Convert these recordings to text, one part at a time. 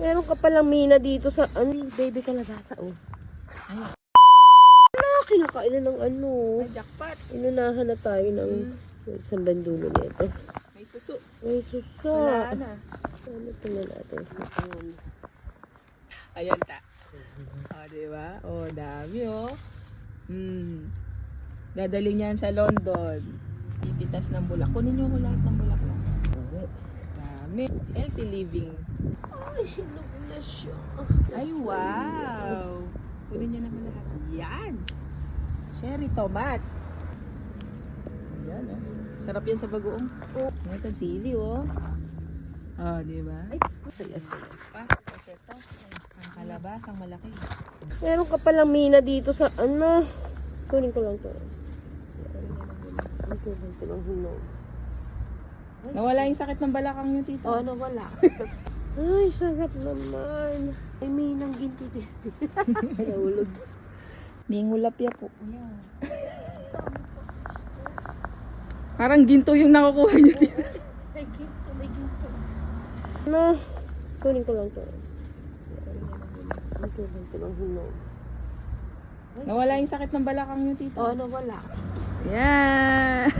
Meron ka palang mina dito sa, baby kalabasa, oh. Ayun. Kinakain na ng ano. Ay, jackpot. Inunahan na tayo ng isang bandulo nito. May suso. May susa. Wala na. Ano tingnan natin sa ayan. Ayan ta. O, diba? O, dami o. Dadali niyan sa London. Pipitas ng bulak. Kunin niyo ko lahat ng bulak lang. Okay. Dami. Healthy living. Ay, hinog na siya. Ay, wow. Kunin niyo naman lahat. Yan. Cherry tomat. Yan o. Sarap yan sa bagoong. Ito, sili o. O, diba? Ay, saya-saya. Pa, tapos ito. Ang kalabasang malaki. Meron ka palang mina dito sa, kunin ko lang to. Kunin ko lang hinog. Nawala yung sakit ng balakang niyo, tito. Oh, nawala. Ay, sarap naman. Ay, minang ginto din. Nahulog. Mingulapya po. Ayan. Parang ginto yung nakukuha niyo, tito. May ginto, may ginto. Kunin ko lang to. Kunin ko lang hinog. Nawala yung sakit ng balakang niyo, tito. Oh, nawala. Yeah.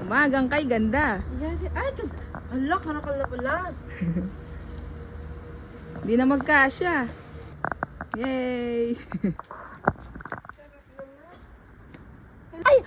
Umagang kay ganda. Yan. Ay, hala, karakal na pala. Hindi na magkasya. Yay. Ay, ay,